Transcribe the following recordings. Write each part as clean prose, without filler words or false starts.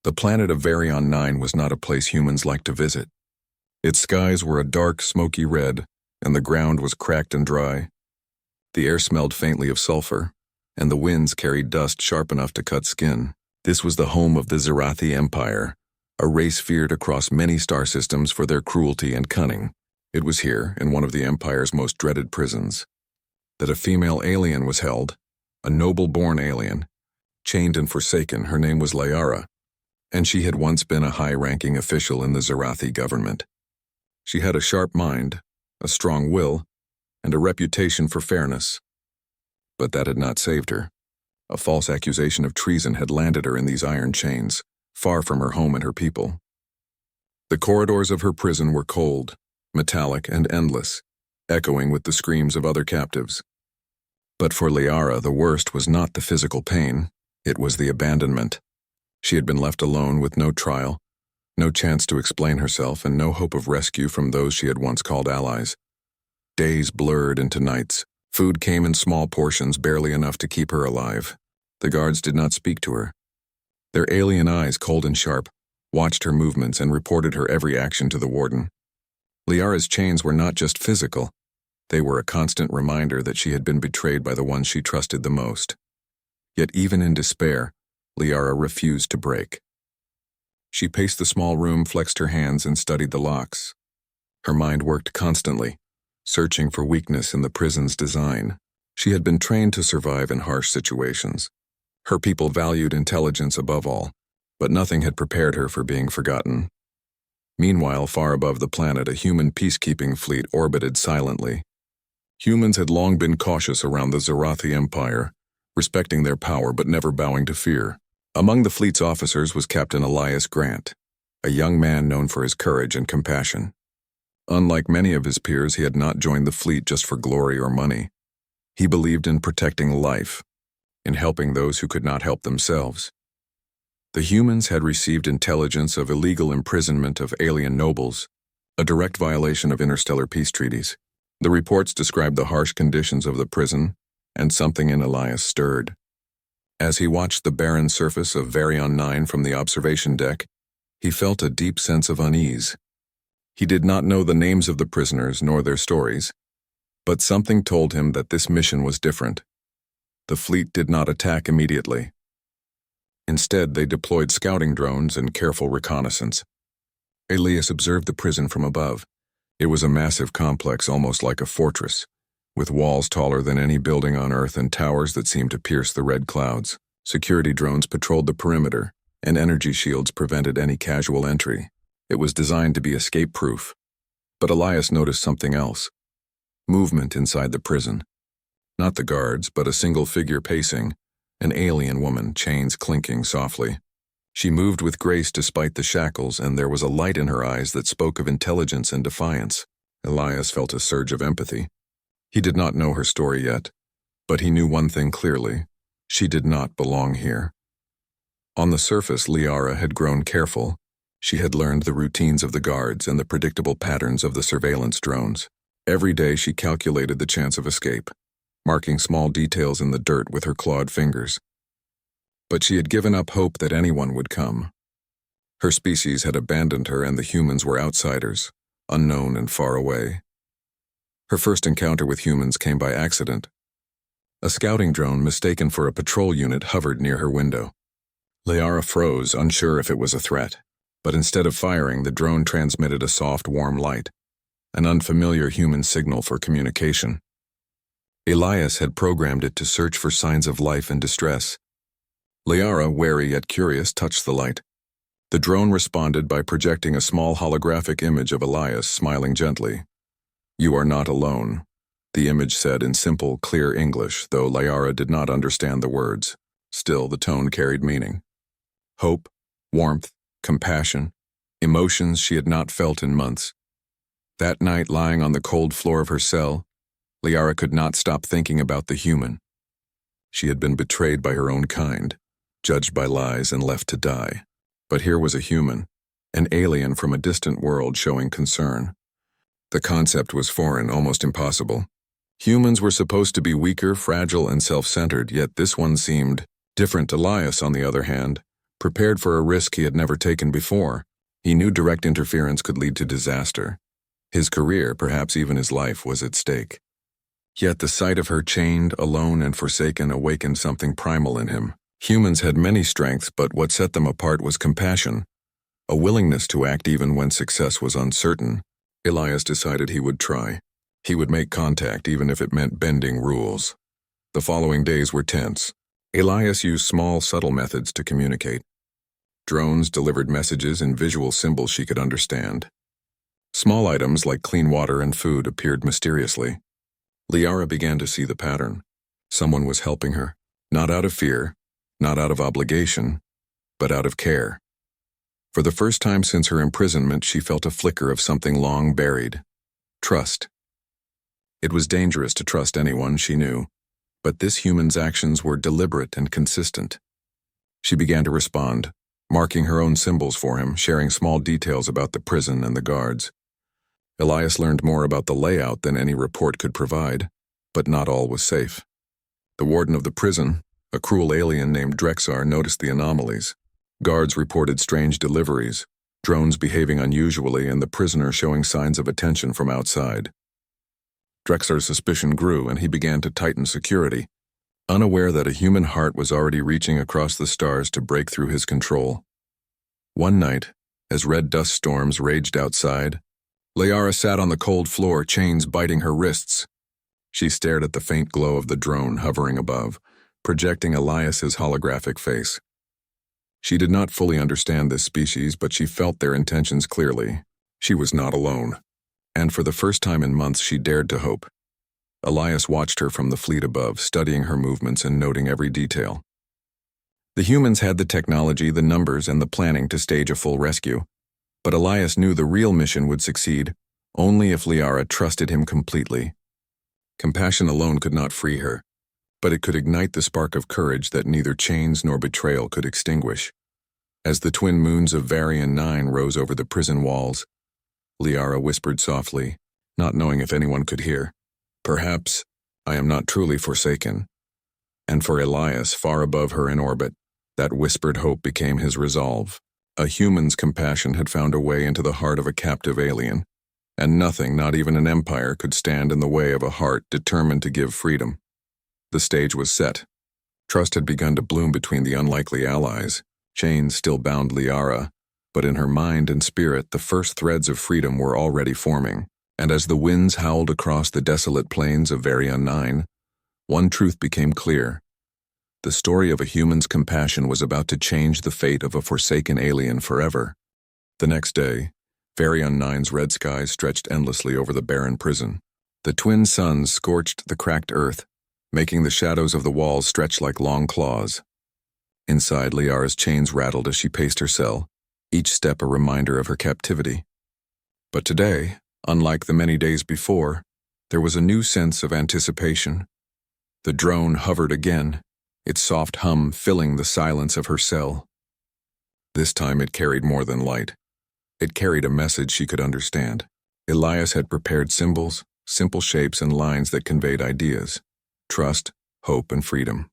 The planet of Varion 9 was not a place humans liked to visit. Its skies were a dark, smoky red, and the ground was cracked and dry. The air smelled faintly of sulfur, and the winds carried dust sharp enough to cut skin. This was the home of the Zerathi Empire, a race feared across many star systems for their cruelty and cunning. It was here, in one of the Empire's most dreaded prisons, that a female alien was held, a noble-born alien. Chained and forsaken, her name was Liara, and she had once been a high-ranking official in the Zerathi government. She had a sharp mind, a strong will, and a reputation for fairness. But that had not saved her. A false accusation of treason had landed her in these iron chains, far from her home and her people. The corridors of her prison were cold, metallic, and endless, echoing with the screams of other captives. But for Liara, the worst was not the physical pain, it was the abandonment. She had been left alone with no trial, no chance to explain herself, and no hope of rescue from those she had once called allies. Days blurred into nights. Food came in small portions, barely enough to keep her alive. The guards did not speak to her. Their alien eyes, cold and sharp, watched her movements and reported her every action to the warden. Liara's chains were not just physical. They were a constant reminder that she had been betrayed by the ones she trusted the most. Yet even in despair, Liara refused to break. She paced the small room, flexed her hands, and studied the locks. Her mind worked constantly, searching for weakness in the prison's design. She had been trained to survive in harsh situations. Her people valued intelligence above all, but nothing had prepared her for being forgotten. Meanwhile, far above the planet, a human peacekeeping fleet orbited silently. Humans had long been cautious around the Zerathi Empire, respecting their power but never bowing to fear. Among the fleet's officers was Captain Elias Grant, a young man known for his courage and compassion. Unlike many of his peers, he had not joined the fleet just for glory or money. He believed in protecting life, in helping those who could not help themselves. The humans had received intelligence of illegal imprisonment of alien nobles, a direct violation of interstellar peace treaties. The reports described the harsh conditions of the prison, and something in Elias stirred. As he watched the barren surface of Varion 9 from the observation deck, he felt a deep sense of unease. He did not know the names of the prisoners nor their stories, but something told him that this mission was different. The fleet did not attack immediately. Instead, they deployed scouting drones and careful reconnaissance. Elias observed the prison from above. It was a massive complex, almost like a fortress, with walls taller than any building on Earth and towers that seemed to pierce the red clouds. Security drones patrolled the perimeter, and energy shields prevented any casual entry. It was designed to be escape-proof. But Elias noticed something else. Movement inside the prison. Not the guards, but a single figure pacing, an alien woman, chains clinking softly. She moved with grace despite the shackles, and there was a light in her eyes that spoke of intelligence and defiance. Elias felt a surge of empathy. He did not know her story yet, but he knew one thing clearly. She did not belong here. On the surface, Liara had grown careful. She had learned the routines of the guards and the predictable patterns of the surveillance drones. Every day she calculated the chance of escape, marking small details in the dirt with her clawed fingers. But she had given up hope that anyone would come. Her species had abandoned her, and the humans were outsiders, unknown and far away. Her first encounter with humans came by accident. A scouting drone mistaken for a patrol unit hovered near her window. Liara froze, unsure if it was a threat, but instead of firing, the drone transmitted a soft, warm light, an unfamiliar human signal for communication. Elias had programmed it to search for signs of life and distress. Liara, wary yet curious, touched the light. The drone responded by projecting a small holographic image of Elias smiling gently. "You are not alone," the image said in simple, clear English, though Liara did not understand the words. Still, the tone carried meaning. Hope, warmth, compassion, emotions she had not felt in months. That night, lying on the cold floor of her cell, Liara could not stop thinking about the human. She had been betrayed by her own kind, judged by lies and left to die. But here was a human, an alien from a distant world showing concern. The concept was foreign, almost impossible. Humans were supposed to be weaker, fragile, and self-centered, yet this one seemed different. Elias, on the other hand, Prepared for a risk he had never taken before, he knew direct interference could lead to disaster. His career, perhaps even his life, was at stake. Yet the sight of her chained, alone, and forsaken awakened something primal in him. Humans had many strengths, but what set them apart was compassion, a willingness to act even when success was uncertain. Elias decided he would try. He would make contact even if it meant bending rules. The following days were tense. Elias used small, subtle methods to communicate. Drones delivered messages in visual symbols she could understand. Small items like clean water and food appeared mysteriously. Liara began to see the pattern. Someone was helping her, not out of fear, not out of obligation, but out of care. For the first time since her imprisonment, she felt a flicker of something long buried: trust. It was dangerous to trust anyone, she knew, but this human's actions were deliberate and consistent. She began to respond, marking her own symbols for him, sharing small details about the prison and the guards. Elias learned more about the layout than any report could provide, but not all was safe. The warden of the prison, a cruel alien named Drexar, noticed the anomalies. Guards reported strange deliveries, drones behaving unusually, and the prisoner showing signs of attention from outside. Drexar's suspicion grew, and he began to tighten security, unaware that a human heart was already reaching across the stars to break through his control. One night, as red dust storms raged outside, Liara sat on the cold floor, chains biting her wrists. She stared at the faint glow of the drone hovering above, projecting Elias's holographic face. She did not fully understand this species, but she felt their intentions clearly. She was not alone. And for the first time in months, she dared to hope. Elias watched her from the fleet above, studying her movements and noting every detail. The humans had the technology, the numbers, and the planning to stage a full rescue. But Elias knew the real mission would succeed only if Liara trusted him completely. Compassion alone could not free her, but it could ignite the spark of courage that neither chains nor betrayal could extinguish. As the twin moons of Varian 9 rose over the prison walls, Liara whispered softly, not knowing if anyone could hear, "Perhaps I am not truly forsaken." And for Elias, far above her in orbit, that whispered hope became his resolve. A human's compassion had found a way into the heart of a captive alien, and nothing, not even an empire, could stand in the way of a heart determined to give freedom. The stage was set. Trust had begun to bloom between the unlikely allies. Chains still bound Liara, but in her mind and spirit the first threads of freedom were already forming. And as the winds howled across the desolate plains of Varian 9, one truth became clear. The story of a human's compassion was about to change the fate of a forsaken alien forever. The next day, Varian 9's red skies stretched endlessly over the barren prison. The twin suns scorched the cracked earth, making the shadows of the walls stretch like long claws. Inside, Liara's chains rattled as she paced her cell, each step a reminder of her captivity. But today, unlike the many days before, there was a new sense of anticipation. The drone hovered again, its soft hum filling the silence of her cell. This time it carried more than light. It carried a message she could understand. Elias had prepared symbols, simple shapes and lines that conveyed ideas: trust, hope, and freedom.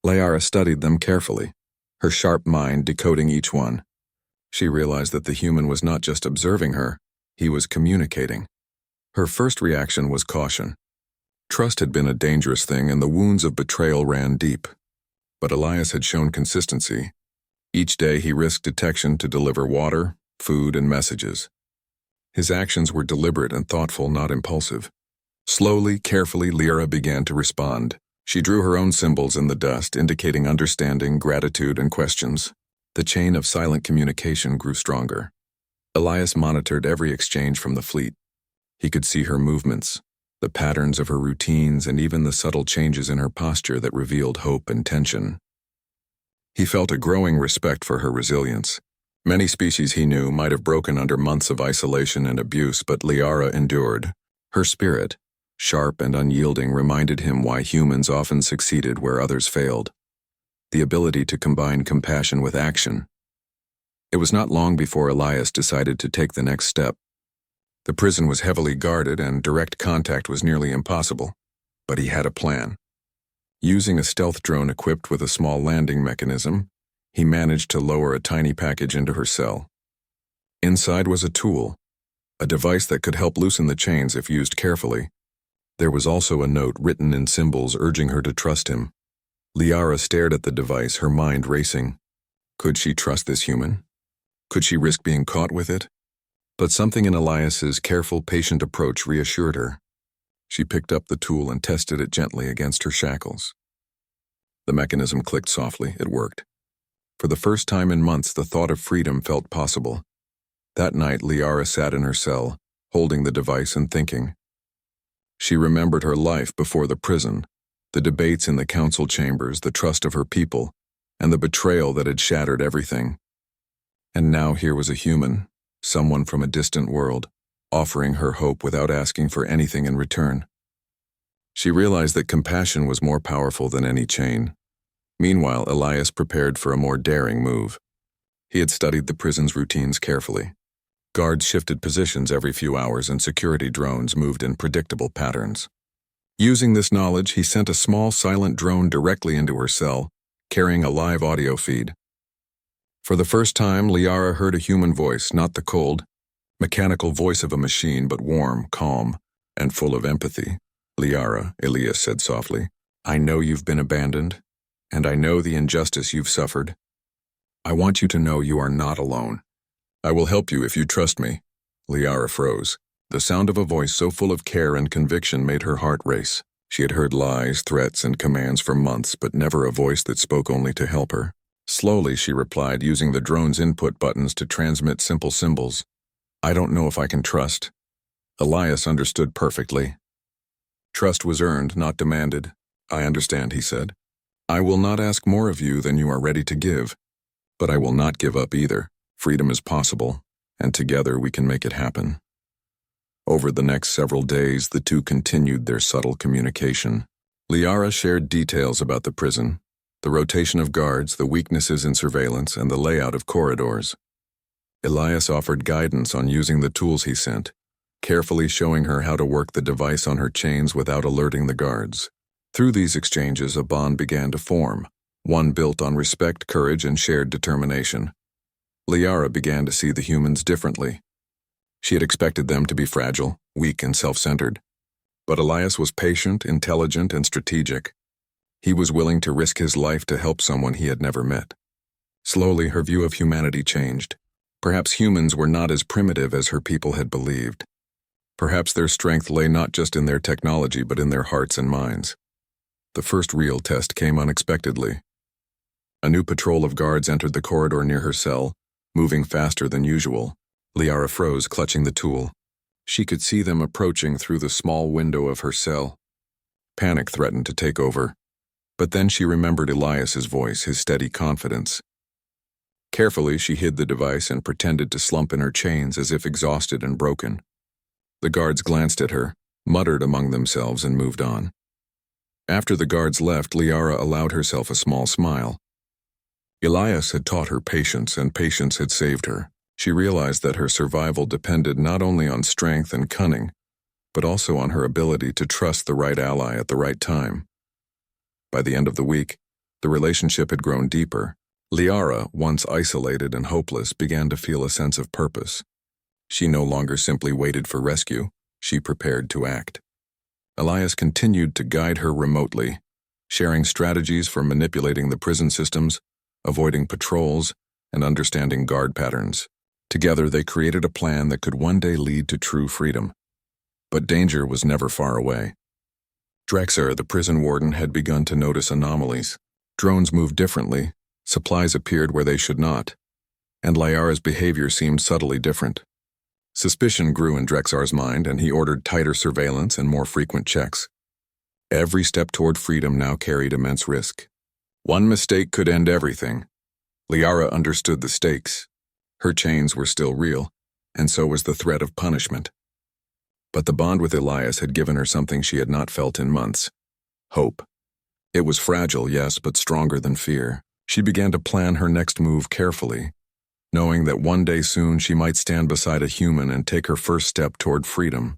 Liara studied them carefully, her sharp mind decoding each one. She realized that the human was not just observing her, he was communicating. Her first reaction was caution. Trust had been a dangerous thing, and the wounds of betrayal ran deep. But Elias had shown consistency. Each day he risked detection to deliver water, food, and messages. His actions were deliberate and thoughtful, not impulsive. Slowly, carefully, Liara began to respond. She drew her own symbols in the dust, indicating understanding, gratitude, and questions. The chain of silent communication grew stronger. Elias monitored every exchange from the fleet. He could see her movements, the patterns of her routines, and even the subtle changes in her posture that revealed hope and tension. He felt a growing respect for her resilience. Many species he knew might have broken under months of isolation and abuse, but Liara endured. Her spirit, sharp and unyielding, reminded him why humans often succeeded where others failed: the ability to combine compassion with action. It was not long before Elias decided to take the next step. The prison was heavily guarded and direct contact was nearly impossible, but he had a plan. Using a stealth drone equipped with a small landing mechanism, He managed to lower a tiny package into her cell. Inside was a tool, a device that could help loosen the chains if used carefully. There was also a note written in symbols urging her to trust him. Liara stared at the device, her mind racing. Could she trust this human? Could she risk being caught with it? But something in Elias's careful, patient approach reassured her. She picked up the tool and tested it gently against her shackles. The mechanism clicked softly. It worked. For the first time in months, the thought of freedom felt possible. That night, Liara sat in her cell, holding the device and thinking. She remembered her life before the prison, the debates in the council chambers, the trust of her people, and the betrayal that had shattered everything. And now here was a human, someone from a distant world, offering her hope without asking for anything in return. She realized that compassion was more powerful than any chain. Meanwhile, Elias prepared for a more daring move. He had studied the prison's routines carefully. Guards shifted positions every few hours and security drones moved in predictable patterns. Using this knowledge, he sent a small silent drone directly into her cell, carrying a live audio feed. For the first time, Liara heard a human voice, not the cold, mechanical voice of a machine, but warm, calm, and full of empathy. Liara, Elias said softly, I know you've been abandoned, and I know the injustice you've suffered. I want you to know you are not alone. I will help you if you trust me. Liara froze. The sound of a voice so full of care and conviction made her heart race. She had heard lies, threats, and commands for months, but never a voice that spoke only to help her. Slowly, she replied, using the drone's input buttons to transmit simple symbols. I don't know if I can trust. Elias understood perfectly. Trust was earned, not demanded. I understand, he said. I will not ask more of you than you are ready to give, but I will not give up either. Freedom is possible, and together we can make it happen. Over the next several days, the two continued their subtle communication. Liara shared details about the prison, the rotation of guards, the weaknesses in surveillance, and the layout of corridors. Elias offered guidance on using the tools he sent, carefully showing her how to work the device on her chains without alerting the guards. Through these exchanges, a bond began to form, one built on respect, courage, and shared determination. Liara began to see the humans differently. She had expected them to be fragile, weak, and self-centered. But Elias was patient, intelligent, and strategic. He was willing to risk his life to help someone he had never met. Slowly, her view of humanity changed. Perhaps humans were not as primitive as her people had believed. Perhaps their strength lay not just in their technology but in their hearts and minds. The first real test came unexpectedly. A new patrol of guards entered the corridor near her cell, moving faster than usual. Liara froze, clutching the tool. She could see them approaching through the small window of her cell. Panic threatened to take over, but then she remembered Elias's voice, his steady confidence. Carefully, she hid the device and pretended to slump in her chains as if exhausted and broken. The guards glanced at her, muttered among themselves, and moved on. After the guards left, Liara allowed herself a small smile. Elias had taught her patience, and patience had saved her. She realized that her survival depended not only on strength and cunning, but also on her ability to trust the right ally at the right time. By the end of the week, the relationship had grown deeper. Liara, once isolated and hopeless, began to feel a sense of purpose. She no longer simply waited for rescue, she prepared to act. Elias continued to guide her remotely, sharing strategies for manipulating the prison systems, avoiding patrols, and understanding guard patterns. Together, they created a plan that could one day lead to true freedom. But danger was never far away. Drexar, the prison warden, had begun to notice anomalies. Drones moved differently, supplies appeared where they should not, and Liara's behavior seemed subtly different. Suspicion grew in Drexar's mind, and he ordered tighter surveillance and more frequent checks. Every step toward freedom now carried immense risk. One mistake could end everything. Liara understood the stakes. Her chains were still real, and so was the threat of punishment. But the bond with Elias had given her something she had not felt in months: hope. It was fragile, yes, but stronger than fear. She began to plan her next move carefully, knowing that one day soon she might stand beside a human and take her first step toward freedom.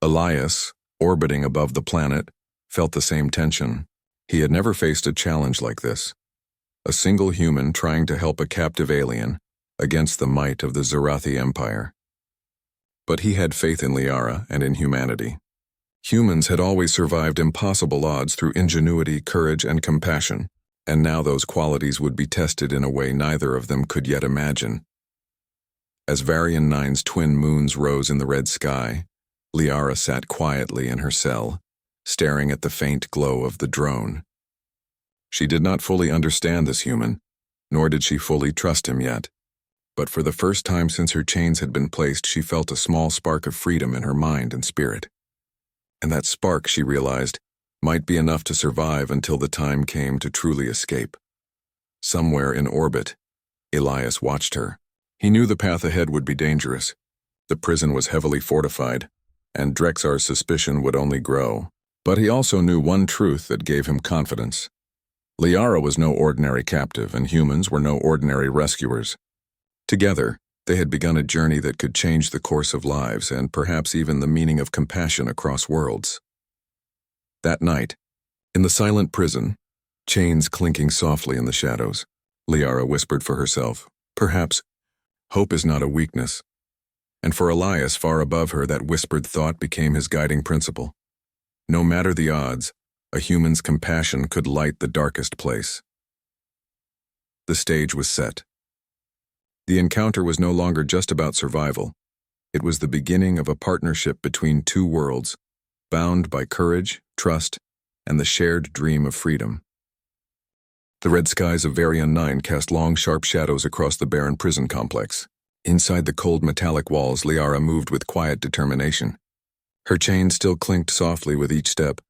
Elias, orbiting above the planet, felt the same tension. He had never faced a challenge like this. a single human trying to help a captive alien against the might of the Zarathi Empire. But he had faith in Liara and in humanity. Humans had always survived impossible odds through ingenuity, courage, and compassion, and now those qualities would be tested in a way neither of them could yet imagine. As Varian 9's twin moons rose in the red sky, Liara sat quietly in her cell, staring at the faint glow of the drone. She did not fully understand this human, nor did she fully trust him yet. But for the first time since her chains had been placed, she felt a small spark of freedom in her mind and spirit. And that spark, she realized, might be enough to survive until the time came to truly escape. Somewhere in orbit, Elias watched her. He knew the path ahead would be dangerous. The prison was heavily fortified, and Drexar's suspicion would only grow. But he also knew one truth that gave him confidence. Liara was no ordinary captive, and humans were no ordinary rescuers. Together, they had begun a journey that could change the course of lives and perhaps even the meaning of compassion across worlds. That night, in the silent prison, chains clinking softly in the shadows, Liara whispered for herself, "Perhaps hope is not a weakness." And for Elias, far above her, that whispered thought became his guiding principle. No matter the odds, a human's compassion could light the darkest place. The stage was set. The encounter was no longer just about survival. It was the beginning of a partnership between two worlds, bound by courage, trust, and the shared dream of freedom. The red skies of Varian 9 cast long, sharp shadows across the barren prison complex. Inside the cold metallic walls, Liara moved with quiet determination. Her chain still clinked softly with each step,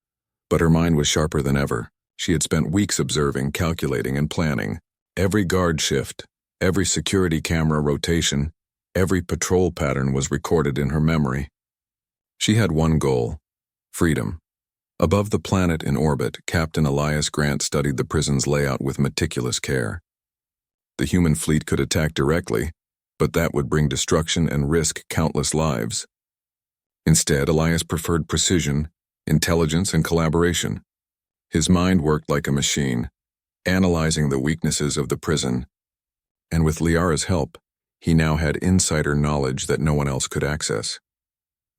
but her mind was sharper than ever. She had spent weeks observing, calculating, and planning. Every guard shift, every security camera rotation, every patrol pattern was recorded in her memory. She had one goal: freedom. Above the planet in orbit, Captain Elias Grant studied the prison's layout with meticulous care. The human fleet could attack directly, but that would bring destruction and risk countless lives. Instead, Elias preferred precision, intelligence, and collaboration. His mind worked like a machine, analyzing the weaknesses of the prison. And with Liara's help, he now had insider knowledge that no one else could access.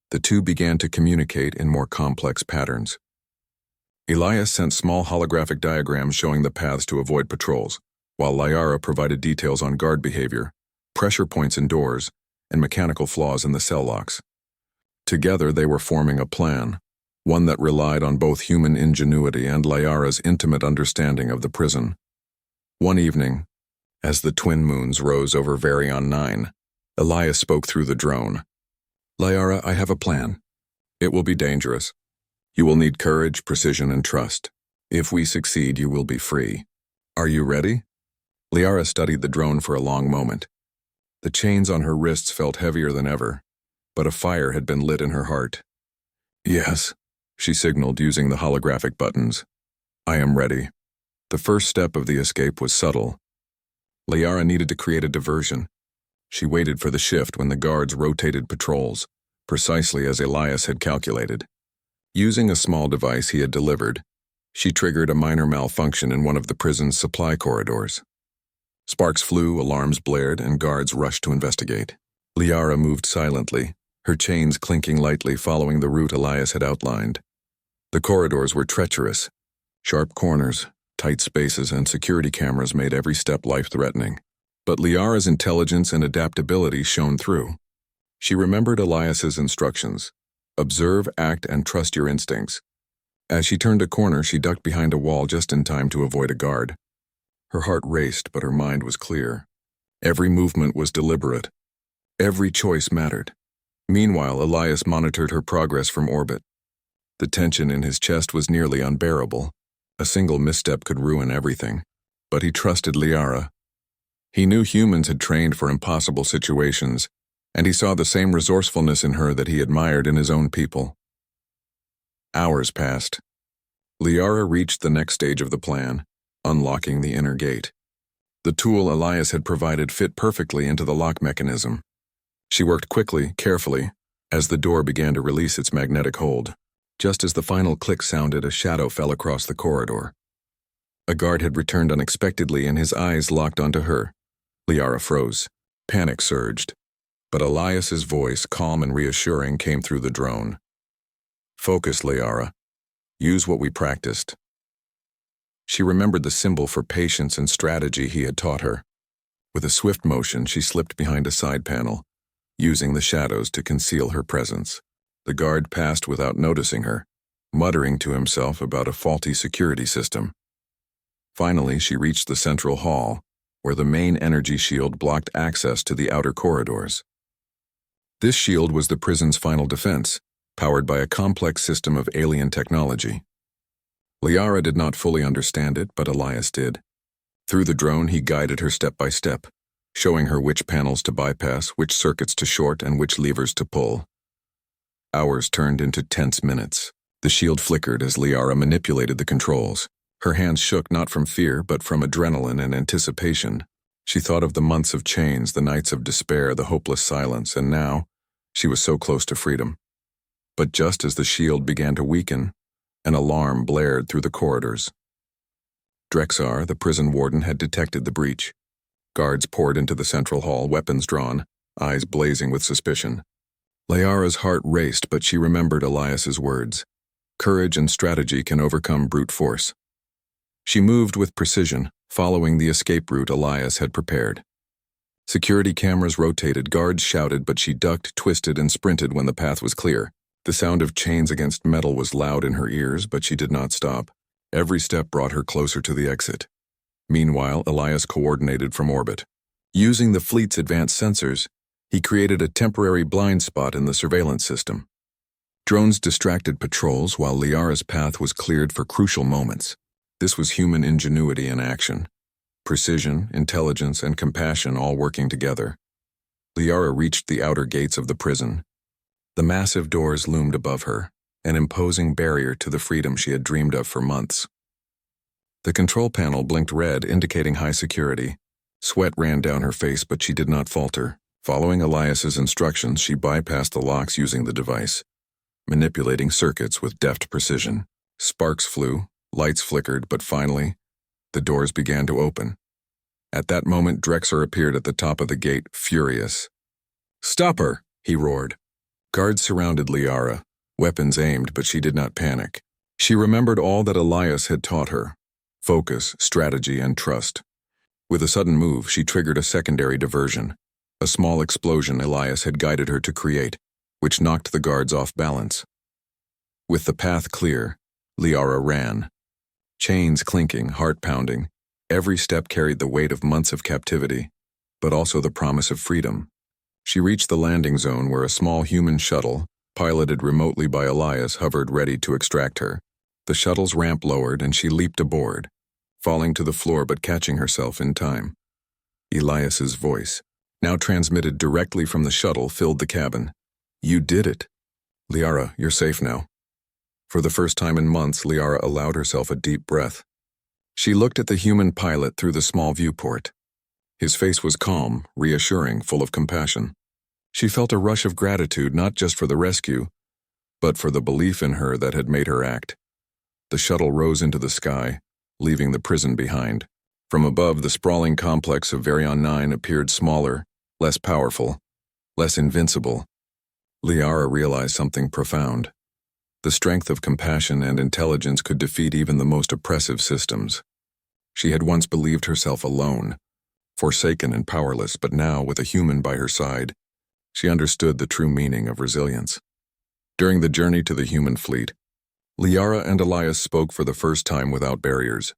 The two began to communicate in more complex patterns. Elias sent small holographic diagrams showing the paths to avoid patrols, while Liara provided details on guard behavior, pressure points in doors, and mechanical flaws in the cell locks. Together they were forming a plan, one that relied on both human ingenuity and Liara's intimate understanding of the prison. One evening, as the twin moons rose over Varian 9, Elias spoke through the drone. "Liara, I have a plan. It will be dangerous. You will need courage, precision, and trust. If we succeed, you will be free. Are you ready?" Liara studied the drone for a long moment. The chains on her wrists felt heavier than ever, but a fire had been lit in her heart. "Yes," she signaled using the holographic buttons. "I am ready." The first step of the escape was subtle. Liara needed to create a diversion. She waited for the shift when the guards rotated patrols, precisely as Elias had calculated. Using a small device he had delivered, she triggered a minor malfunction in one of the prison's supply corridors. Sparks flew, alarms blared, and guards rushed to investigate. Liara moved silently, her chains clinking lightly following the route Elias had outlined. The corridors were treacherous. Sharp corners, tight spaces, and security cameras made every step life-threatening. But Liara's intelligence and adaptability shone through. She remembered Elias's instructions: observe, act, and trust your instincts. As she turned a corner, she ducked behind a wall just in time to avoid a guard. Her heart raced, but her mind was clear. Every movement was deliberate. Every choice mattered. Meanwhile, Elias monitored her progress from orbit. The tension in his chest was nearly unbearable. A single misstep could ruin everything. But he trusted Liara. He knew humans had trained for impossible situations, and he saw the same resourcefulness in her that he admired in his own people. Hours passed. Liara reached the next stage of the plan, unlocking the inner gate. The tool Elias had provided fit perfectly into the lock mechanism. She worked quickly, carefully, as the door began to release its magnetic hold. Just as the final click sounded, a shadow fell across the corridor. A guard had returned unexpectedly and his eyes locked onto her. Liara froze. Panic surged. But Elias's voice, calm and reassuring, came through the drone. "Focus, Liara. Use what we practiced." She remembered the symbol for patience and strategy he had taught her. With a swift motion, she slipped behind a side panel, using the shadows to conceal her presence. The guard passed without noticing her, muttering to himself about a faulty security system. Finally, she reached the central hall, where the main energy shield blocked access to the outer corridors. This shield was the prison's final defense, powered by a complex system of alien technology. Liara did not fully understand it, but Elias did. Through the drone, he guided her step by step, showing her which panels to bypass, which circuits to short, and which levers to pull. Hours turned into tense minutes. The shield flickered as Liara manipulated the controls. Her hands shook not from fear, but from adrenaline and anticipation. She thought of the months of chains, the nights of despair, the hopeless silence, and now she was so close to freedom. But just as the shield began to weaken, an alarm blared through the corridors. Drexar, the prison warden, had detected the breach. Guards poured into the central hall, weapons drawn, eyes blazing with suspicion. Liara's heart raced, but she remembered Elias's words. Courage and strategy can overcome brute force. She moved with precision, following the escape route Elias had prepared. Security cameras rotated, guards shouted, but she ducked, twisted, and sprinted when the path was clear. The sound of chains against metal was loud in her ears, but she did not stop. Every step brought her closer to the exit. Meanwhile, Elias coordinated from orbit. Using the fleet's advanced sensors, he created a temporary blind spot in the surveillance system. Drones distracted patrols while Liara's path was cleared for crucial moments. This was human ingenuity in action. Precision, intelligence, and compassion all working together. Liara reached the outer gates of the prison. The massive doors loomed above her, an imposing barrier to the freedom she had dreamed of for months. The control panel blinked red, indicating high security. Sweat ran down her face, but she did not falter. Following Elias's instructions, she bypassed the locks using the device, manipulating circuits with deft precision. Sparks flew, lights flickered, but finally, the doors began to open. At that moment, Drexar appeared at the top of the gate, furious. "Stop her!" he roared. Guards surrounded Liara, weapons aimed, but she did not panic. She remembered all that Elias had taught her: focus, strategy, and trust. With a sudden move, she triggered a secondary diversion, a small explosion Elias had guided her to create, which knocked the guards off balance. With the path clear, Liara ran. Chains clinking, heart pounding, every step carried the weight of months of captivity, but also the promise of freedom. She reached the landing zone where a small human shuttle, piloted remotely by Elias, hovered ready to extract her. The shuttle's ramp lowered and she leaped aboard, falling to the floor but catching herself in time. Elias's voice, now transmitted directly from the shuttle, filled the cabin. "You did it. Liara, you're safe now." For the first time in months, Liara allowed herself a deep breath. She looked at the human pilot through the small viewport. His face was calm, reassuring, full of compassion. She felt a rush of gratitude, not just for the rescue, but for the belief in her that had made her act. The shuttle rose into the sky, leaving the prison behind. From above, the sprawling complex of Varion 9 appeared smaller, less powerful, less invincible. Liara realized something profound. The strength of compassion and intelligence could defeat even the most oppressive systems. She had once believed herself alone, forsaken and powerless, but now, with a human by her side, she understood the true meaning of resilience. During the journey to the human fleet, Liara and Elias spoke for the first time without barriers.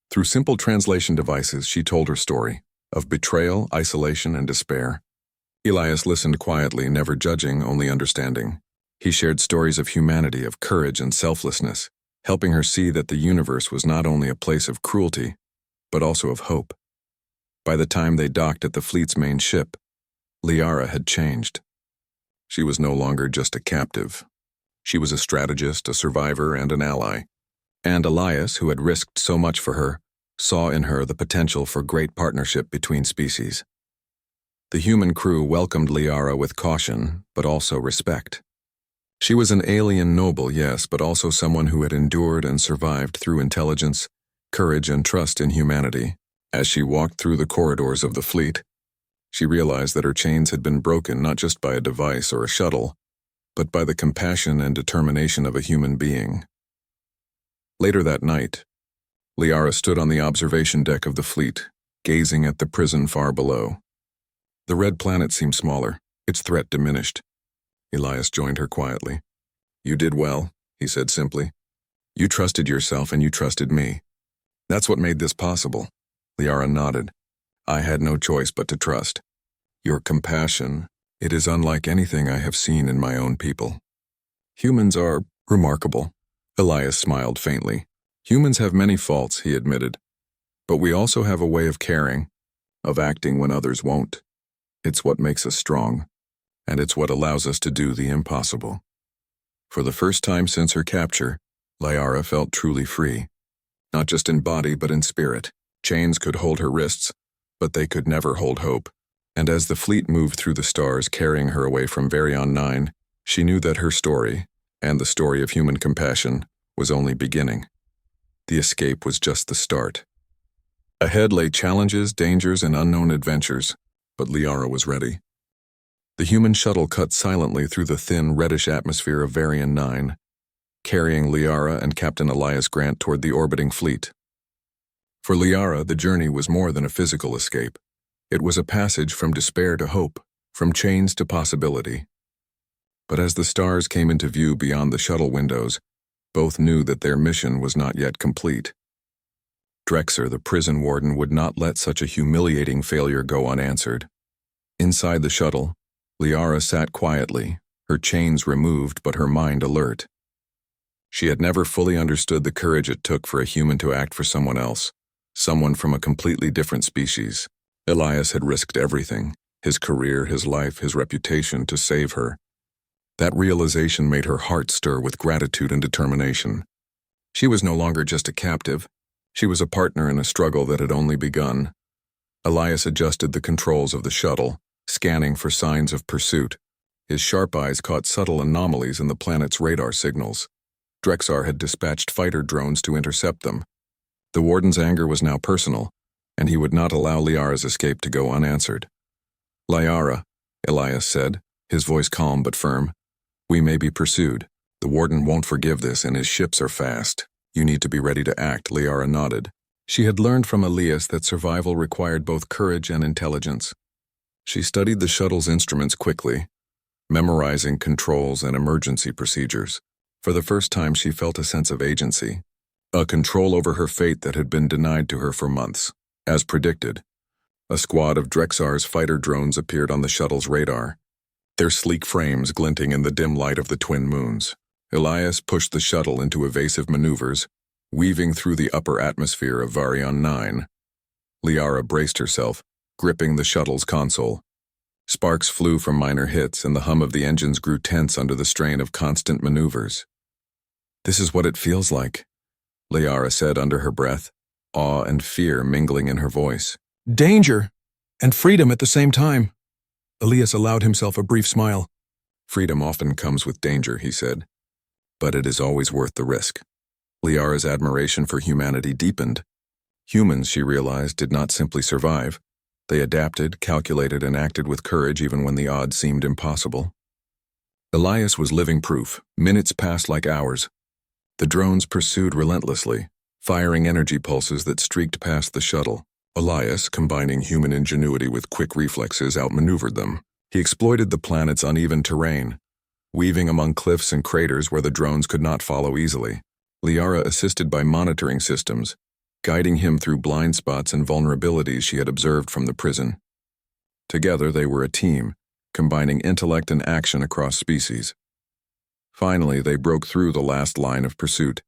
Through simple translation devices, she told her story of betrayal, isolation, and despair. Elias listened quietly, never judging, only understanding. He shared stories of humanity, of courage and selflessness, helping her see that the universe was not only a place of cruelty, but also of hope. By the time they docked at the fleet's main ship, Liara had changed. She was no longer just a captive. She was a strategist, a survivor, and an ally. And Elias, who had risked so much for her, saw in her the potential for great partnership between species. The human crew welcomed Liara with caution, but also respect. She was an alien noble, yes, but also someone who had endured and survived through intelligence, courage and trust in humanity. As she walked through the corridors of the fleet, she realized that her chains had been broken not just by a device or a shuttle, but by the compassion and determination of a human being. Later that night, Liara stood on the observation deck of the fleet, gazing at the prison far below. The red planet seemed smaller, its threat diminished. Elias joined her quietly. "You did well," he said simply. "You trusted yourself and you trusted me. That's what made this possible." Liara nodded. "I had no choice but to trust. Your compassion, it is unlike anything I have seen in my own people." "Humans are remarkable." Elias smiled faintly. "Humans have many faults," he admitted. "But we also have a way of caring, of acting when others won't. It's what makes us strong, and it's what allows us to do the impossible." For the first time since her capture, Liara felt truly free. Not just in body, but in spirit. Chains could hold her wrists, but they could never hold hope. And as the fleet moved through the stars carrying her away from Varion 9, she knew that her story, and the story of human compassion, was only beginning. The escape was just the start. Ahead lay challenges, dangers, and unknown adventures, but Liara was ready. The human shuttle cut silently through the thin, reddish atmosphere of Varian 9, carrying Liara and Captain Elias Grant toward the orbiting fleet. For Liara, the journey was more than a physical escape. It was a passage from despair to hope, from chains to possibility. But as the stars came into view beyond the shuttle windows, both knew that their mission was not yet complete. Drexer, the prison warden, would not let such a humiliating failure go unanswered. Inside the shuttle, Liara sat quietly, her chains removed but her mind alert. She had never fully understood the courage it took for a human to act for someone else, someone from a completely different species. Elias had risked everything, his career, his life, his reputation, to save her. That realization made her heart stir with gratitude and determination. She was no longer just a captive. She was a partner in a struggle that had only begun. Elias adjusted the controls of the shuttle, scanning for signs of pursuit. His sharp eyes caught subtle anomalies in the planet's radar signals. Drexar had dispatched fighter drones to intercept them. The warden's anger was now personal, and he would not allow Liara's escape to go unanswered. "Liara," Elias said, his voice calm but firm, "we may be pursued. The warden won't forgive this, and his ships are fast. You need to be ready to act." Liara nodded. She had learned from Elias that survival required both courage and intelligence. She studied the shuttle's instruments quickly, memorizing controls and emergency procedures. For the first time, she felt a sense of agency, a control over her fate that had been denied to her for months. As predicted, a squad of Drexar's fighter drones appeared on the shuttle's radar, their sleek frames glinting in the dim light of the twin moons. Elias pushed the shuttle into evasive maneuvers, weaving through the upper atmosphere of Varion 9. Liara braced herself, gripping the shuttle's console. Sparks flew from minor hits, and the hum of the engines grew tense under the strain of constant maneuvers. "This is what it feels like," Liara said under her breath, awe and fear mingling in her voice. "Danger and freedom at the same time." Elias allowed himself a brief smile. "Freedom often comes with danger," he said, "but it is always worth the risk." Liara's admiration for humanity deepened. Humans, she realized, did not simply survive. They adapted, calculated, and acted with courage even when the odds seemed impossible. Elias was living proof. Minutes passed like hours. The drones pursued relentlessly, firing energy pulses that streaked past the shuttle. Elias, combining human ingenuity with quick reflexes, outmaneuvered them. He exploited the planet's uneven terrain, weaving among cliffs and craters where the drones could not follow easily. Liara assisted by monitoring systems, guiding him through blind spots and vulnerabilities she had observed from the prison. Together they were a team, combining intellect and action across species. Finally, they broke through the last line of pursuit,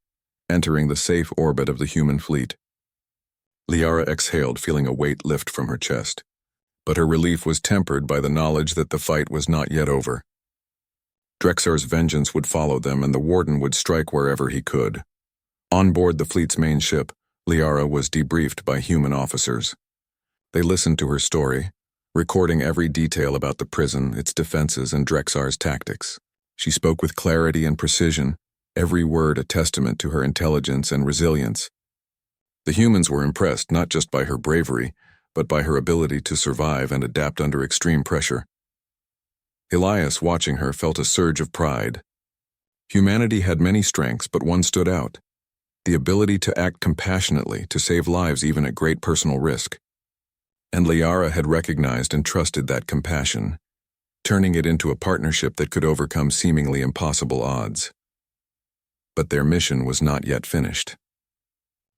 entering the safe orbit of the human fleet. Liara exhaled, feeling a weight lift from her chest, but her relief was tempered by the knowledge that the fight was not yet over. Drexar's vengeance would follow them, and the warden would strike wherever he could. On board the fleet's main ship, Liara was debriefed by human officers. They listened to her story, recording every detail about the prison, its defenses, and Drexar's tactics. She spoke with clarity and precision, every word a testament to her intelligence and resilience. The humans were impressed not just by her bravery, but by her ability to survive and adapt under extreme pressure. Elias, watching her, felt a surge of pride. Humanity had many strengths, but one stood out: the ability to act compassionately, to save lives even at great personal risk. And Liara had recognized and trusted that compassion, turning it into a partnership that could overcome seemingly impossible odds. But their mission was not yet finished.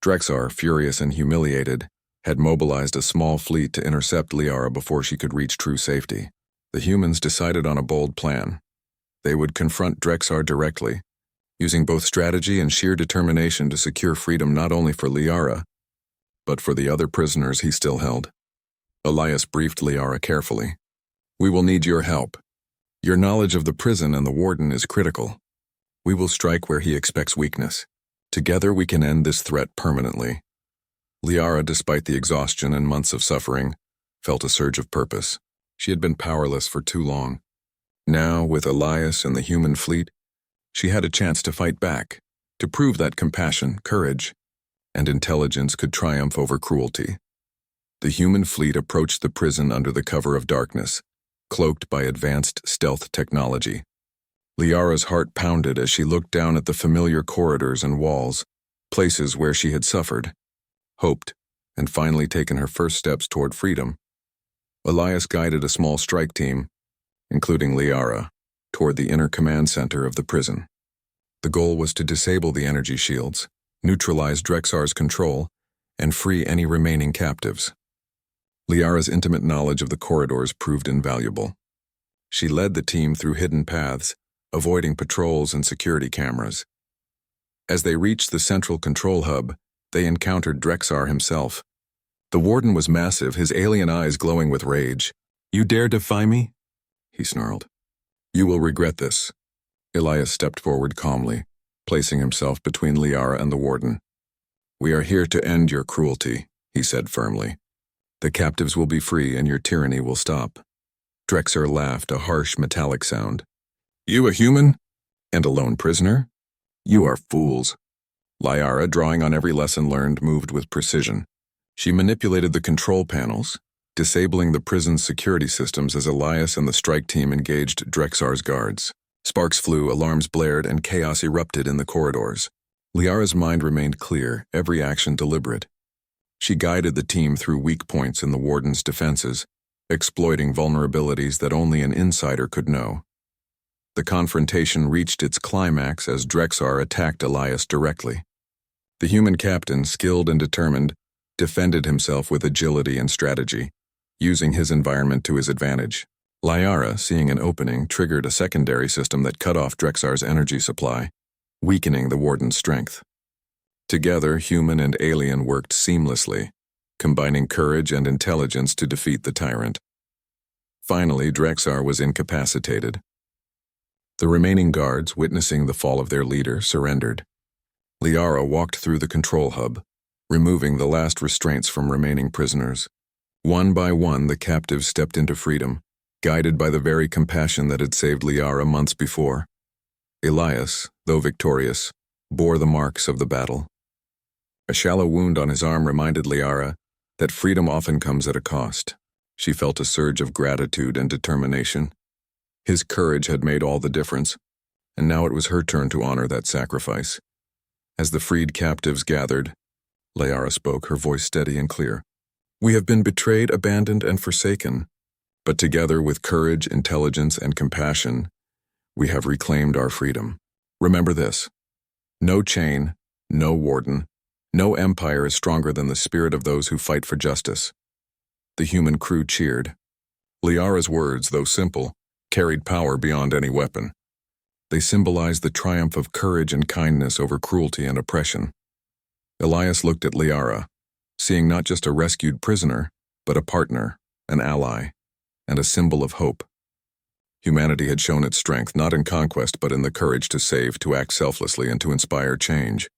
Drexar, furious and humiliated, had mobilized a small fleet to intercept Liara before she could reach true safety. The humans decided on a bold plan. They would confront Drexar directly, using both strategy and sheer determination to secure freedom not only for Liara, but for the other prisoners he still held. Elias briefed Liara carefully. "We will need your help. Your knowledge of the prison and the warden is critical. We will strike where he expects weakness. Together we can end this threat permanently." Liara, despite the exhaustion and months of suffering, felt a surge of purpose. She had been powerless for too long. Now, with Elias and the human fleet, she had a chance to fight back, to prove that compassion, courage, and intelligence could triumph over cruelty. The human fleet approached the prison under the cover of darkness, cloaked by advanced stealth technology. Liara's heart pounded as she looked down at the familiar corridors and walls, places where she had suffered, hoped, and finally taken her first steps toward freedom. Elias guided a small strike team, including Liara, toward the inner command center of the prison. The goal was to disable the energy shields, neutralize Drexar's control, and free any remaining captives. Liara's intimate knowledge of the corridors proved invaluable. She led the team through hidden paths, avoiding patrols and security cameras. As they reached the central control hub, they encountered Drexar himself. The warden was massive, his alien eyes glowing with rage. "You dare defy me?" he snarled. "You will regret this." Elias stepped forward calmly, placing himself between Liara and the warden. "We are here to end your cruelty," he said firmly. "The captives will be free and your tyranny will stop." Drexar laughed, a harsh metallic sound. "You a human? And a lone prisoner? You are fools." Liara, drawing on every lesson learned, moved with precision. She manipulated the control panels, disabling the prison's security systems as Elias and the strike team engaged Drexar's guards. Sparks flew, alarms blared, and chaos erupted in the corridors. Liara's mind remained clear, every action deliberate. She guided the team through weak points in the warden's defenses, exploiting vulnerabilities that only an insider could know. The confrontation reached its climax as Drexar attacked Elias directly. The human captain, skilled and determined, defended himself with agility and strategy, using his environment to his advantage. Liara, seeing an opening, triggered a secondary system that cut off Drexar's energy supply, weakening the warden's strength. Together, human and alien worked seamlessly, combining courage and intelligence to defeat the tyrant. Finally, Drexar was incapacitated. The remaining guards, witnessing the fall of their leader, surrendered. Liara walked through the control hub, removing the last restraints from remaining prisoners. One by one, the captives stepped into freedom, guided by the very compassion that had saved Liara months before. Elias, though victorious, bore the marks of the battle. A shallow wound on his arm reminded Liara that freedom often comes at a cost. She felt a surge of gratitude and determination. His courage had made all the difference, and now it was her turn to honor that sacrifice. As the freed captives gathered, Liara spoke, her voice steady and clear. "We have been betrayed, abandoned, and forsaken, but together with courage, intelligence, and compassion, we have reclaimed our freedom. Remember this: no chain, no warden, no empire is stronger than the spirit of those who fight for justice." The human crew cheered. Liara's words, though simple, carried power beyond any weapon. They symbolized the triumph of courage and kindness over cruelty and oppression. Elias looked at Liara, seeing not just a rescued prisoner, but a partner, an ally, and a symbol of hope. Humanity had shown its strength not in conquest but in the courage to save, to act selflessly, and to inspire change.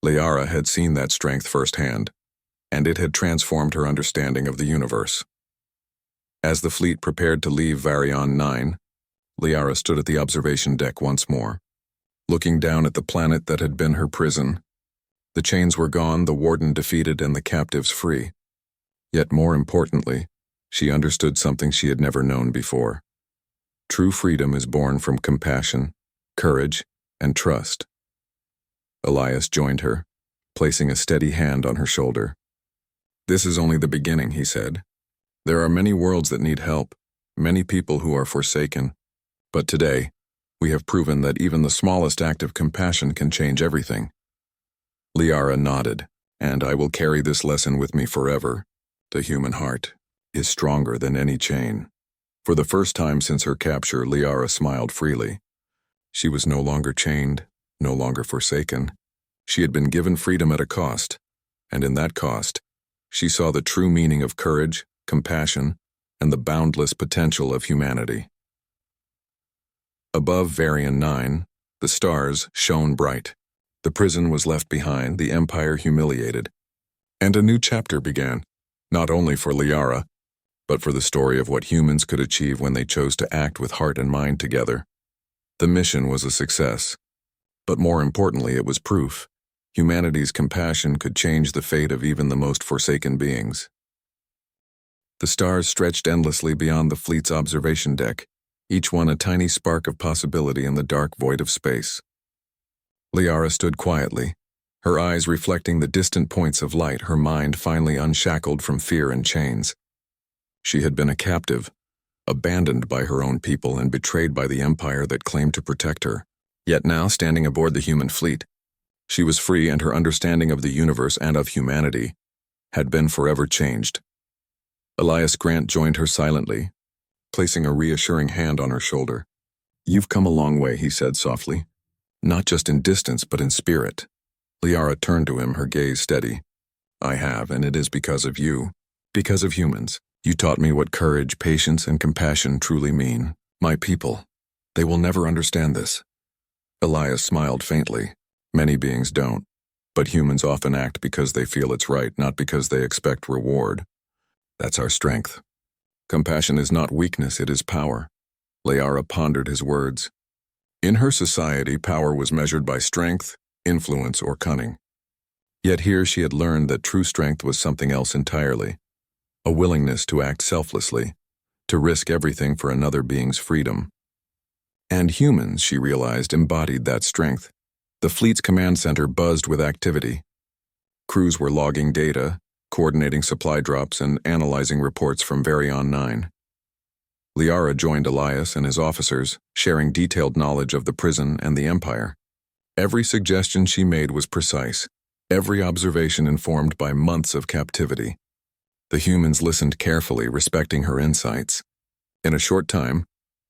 Liara had seen that strength firsthand, and it had transformed her understanding of the universe. As the fleet prepared to leave Varian 9, Liara stood at the observation deck once more, looking down at the planet that had been her prison. The chains were gone, the warden defeated, and the captives free. Yet more importantly, she understood something she had never known before. True freedom is born from compassion, courage, and trust. Elias joined her, placing a steady hand on her shoulder. "This is only the beginning," he said. "There are many worlds that need help, many people who are forsaken. But today, we have proven that even the smallest act of compassion can change everything." Liara nodded. "And I will carry this lesson with me forever. The human heart is stronger than any chain." For the first time since her capture, Liara smiled freely. She was no longer chained, no longer forsaken. She had been given freedom at a cost, and in that cost, she saw the true meaning of courage, compassion, and the boundless potential of humanity. Above Varian 9, the stars shone bright. The prison was left behind, the Empire humiliated. And a new chapter began, not only for Liara, but for the story of what humans could achieve when they chose to act with heart and mind together. The mission was a success, but more importantly, it was proof humanity's compassion could change the fate of even the most forsaken beings. The stars stretched endlessly beyond the fleet's observation deck, each one a tiny spark of possibility in the dark void of space. Liara stood quietly, her eyes reflecting the distant points of light, her mind finally unshackled from fear and chains. She had been a captive, abandoned by her own people and betrayed by the Empire that claimed to protect her. Yet now, standing aboard the human fleet, she was free, and her understanding of the universe and of humanity had been forever changed. Elias Grant joined her silently, placing a reassuring hand on her shoulder. "You've come a long way," he said softly. "Not just in distance, but in spirit." Liara turned to him, her gaze steady. "I have, and it is because of you. Because of humans. You taught me what courage, patience, and compassion truly mean. My people, they will never understand this." Elias smiled faintly. "Many beings don't, but humans often act because they feel it's right, not because they expect reward. That's our strength. Compassion is not weakness, it is power." Liara pondered his words. In her society, power was measured by strength, influence, or cunning. Yet here she had learned that true strength was something else entirely. A willingness to act selflessly, to risk everything for another being's freedom. And humans, she realized, embodied that strength. The fleet's command center buzzed with activity. Crews were logging data, coordinating supply drops, and analyzing reports from Varian 9. Liara joined Elias and his officers, sharing detailed knowledge of the prison and the Empire. Every suggestion she made was precise, every observation informed by months of captivity. The humans listened carefully, respecting her insights. In a short time,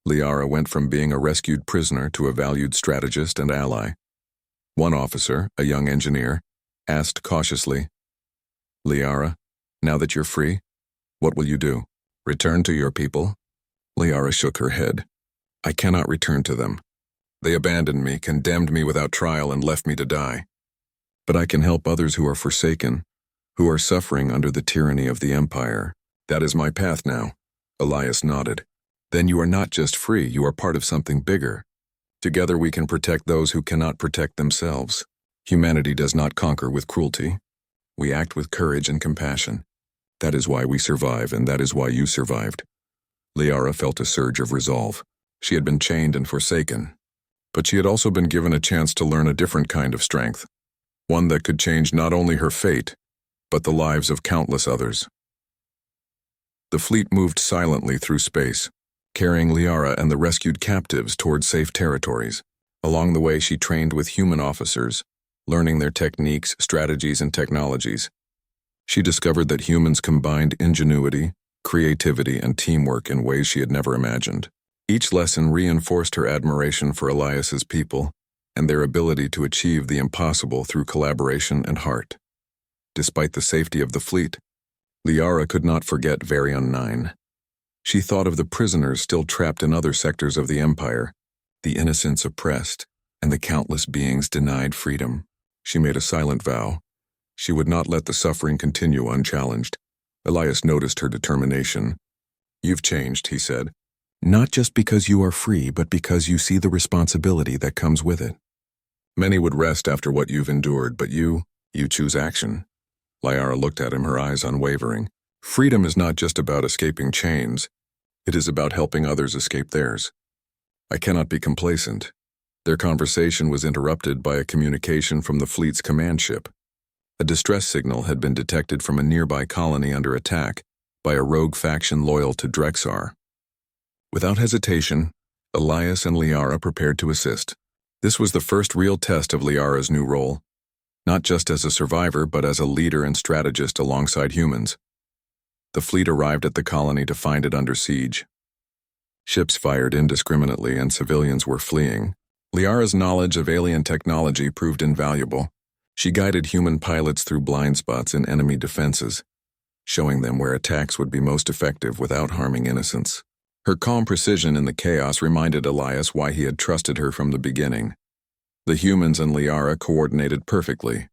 Liara went from being a rescued prisoner to a valued strategist and ally. One officer, a young engineer, asked cautiously, "Liara, now that you're free, what will you do? Return to your people?" Liara shook her head. "I cannot return to them. They abandoned me, condemned me without trial, and left me to die. But I can help others who are forsaken, who are suffering under the tyranny of the Empire. That is my path now." Elias nodded. "Then you are not just free, you are part of something bigger. Together we can protect those who cannot protect themselves. Humanity does not conquer with cruelty. We act with courage and compassion. That is why we survive, and that is why you survived." Liara felt a surge of resolve. She had been chained and forsaken, but she had also been given a chance to learn a different kind of strength, one that could change not only her fate, but the lives of countless others. The fleet moved silently through space, carrying Liara and the rescued captives toward safe territories. Along the way, she trained with human officers, learning their techniques, strategies, and technologies. She discovered that humans combined ingenuity, creativity, and teamwork in ways she had never imagined. Each lesson reinforced her admiration for Elias's people and their ability to achieve the impossible through collaboration and heart. Despite the safety of the fleet, Liara could not forget Varian 9. She thought of the prisoners still trapped in other sectors of the Empire, the innocents oppressed, and the countless beings denied freedom. She made a silent vow. She would not let the suffering continue unchallenged. Elias noticed her determination. "You've changed," he said. "Not just because you are free, but because you see the responsibility that comes with it. Many would rest after what you've endured, but you, You choose action. Liara looked at him, her eyes unwavering. Freedom is not just about escaping chains. It is about helping others escape theirs. I cannot be complacent. Their conversation was interrupted by a communication from the fleet's command ship. A distress signal had been detected from a nearby colony under attack by a rogue faction loyal to Drexar. Without hesitation, Elias and Liara prepared to assist. This was the first real test of Liara's new role, not just as a survivor but as a leader and strategist alongside humans. The fleet arrived at the colony to find it under siege. Ships fired indiscriminately and civilians were fleeing. Liara's knowledge of alien technology proved invaluable. She guided human pilots through blind spots in enemy defenses, showing them where attacks would be most effective without harming innocents. Her calm precision in the chaos reminded Elias why he had trusted her from the beginning. The humans and Liara coordinated perfectly.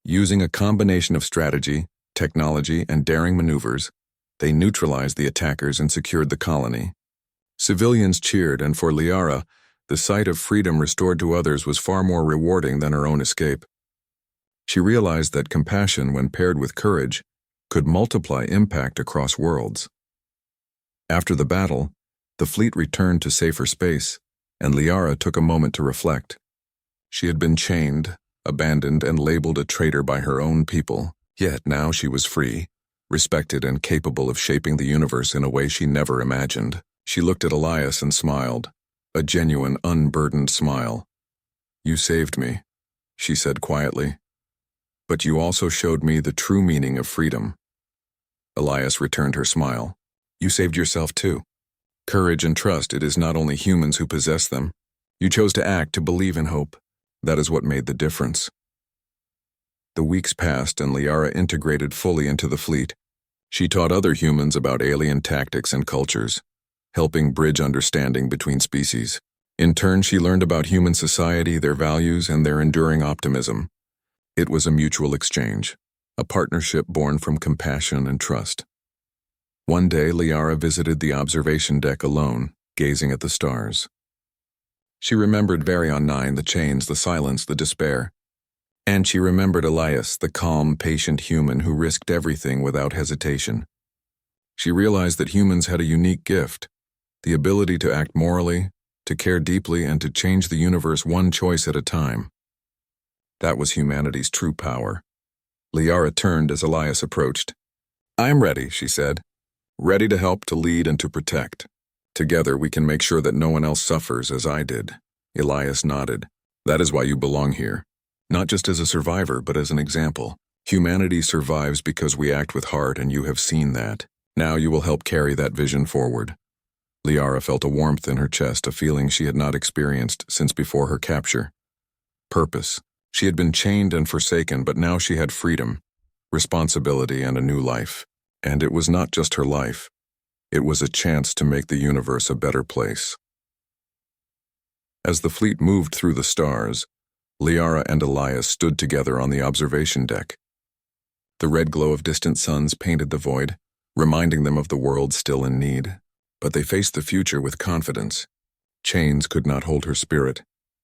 Using a combination of strategy, technology, and daring maneuvers, they neutralized the attackers and secured the colony. Civilians cheered, and for Liara, the sight of freedom restored to others was far more rewarding than her own escape. She realized that compassion, when paired with courage, could multiply impact across worlds. After the battle, the fleet returned to safer space, and Liara took a moment to reflect. She had been chained, abandoned, and labeled a traitor by her own people, yet now she was free, respected, and capable of shaping the universe in a way she never imagined. She looked at Elias and smiled, a genuine, unburdened smile. "You saved me," she said quietly. "But you also showed me the true meaning of freedom." Elias returned her smile. "You saved yourself too. Courage and trust, it is not only humans who possess them. You chose to act, to believe in hope. That is what made the difference." The weeks passed and Liara integrated fully into the fleet. She taught other humans about alien tactics and cultures, helping bridge understanding between species. In turn, she learned about human society, their values, and their enduring optimism. It was a mutual exchange, a partnership born from compassion and trust. One day, Liara visited the observation deck alone, gazing at the stars. She remembered Varion 9, the chains, the silence, the despair. And she remembered Elias, the calm, patient human who risked everything without hesitation. She realized that humans had a unique gift, the ability to act morally, to care deeply, and to change the universe one choice at a time. That was humanity's true power. Liara turned as Elias approached. "I'm ready," she said. "Ready to help, to lead, and to protect. Together we can make sure that no one else suffers as I did." Elias nodded. "That is why you belong here. Not just as a survivor, but as an example. Humanity survives because we act with heart, and you have seen that. Now you will help carry that vision forward." Liara felt a warmth in her chest, a feeling she had not experienced since before her capture. Purpose. She had been chained and forsaken, but now she had freedom, responsibility, and a new life. And it was not just her life. It was a chance to make the universe a better place. As the fleet moved through the stars, Liara and Elias stood together on the observation deck. The red glow of distant suns painted the void, reminding them of the world still in need. But they faced the future with confidence. Chains could not hold her spirit,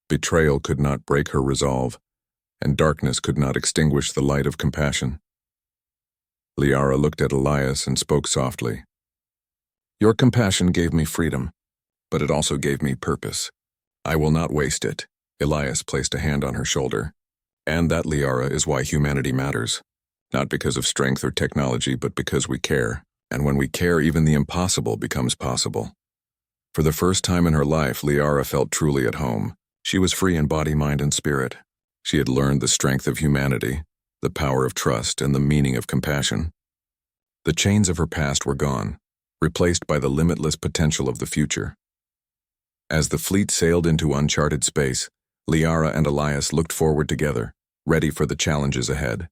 betrayal could not break her resolve, and darkness could not extinguish the light of compassion. Liara looked at Elias and spoke softly. "Your compassion gave me freedom, but it also gave me purpose. I will not waste it." Elias placed a hand on her shoulder. "And that, Liara, is why humanity matters. Not because of strength or technology, but because we care. And when we care, even the impossible becomes possible." For the first time in her life, Liara felt truly at home. She was free in body, mind, and spirit. She had learned the strength of humanity, the power of trust, and the meaning of compassion. The chains of her past were gone, replaced by the limitless potential of the future. As the fleet sailed into uncharted space, Liara and Elias looked forward together, ready for the challenges ahead.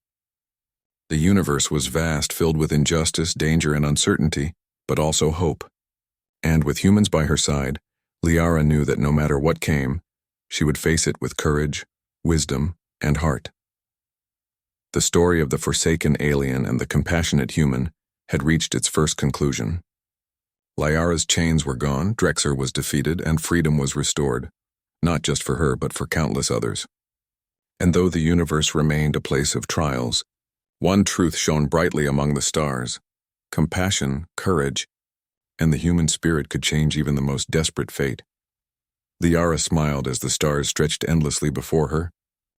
The universe was vast, filled with injustice, danger, and uncertainty, but also hope. And with humans by her side, Liara knew that no matter what came, she would face it with courage, wisdom, and heart. The story of the forsaken alien and the compassionate human had reached its first conclusion. Liara's chains were gone, Drexar was defeated, and freedom was restored, not just for her but for countless others. And though the universe remained a place of trials, one truth shone brightly among the stars: compassion, courage, and the human spirit could change even the most desperate fate. Liara smiled as the stars stretched endlessly before her,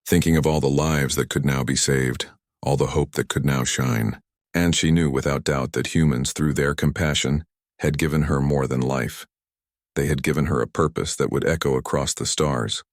thinking of all the lives that could now be saved, all the hope that could now shine. And she knew without doubt that humans, through their compassion, had given her more than life. They had given her a purpose that would echo across the stars.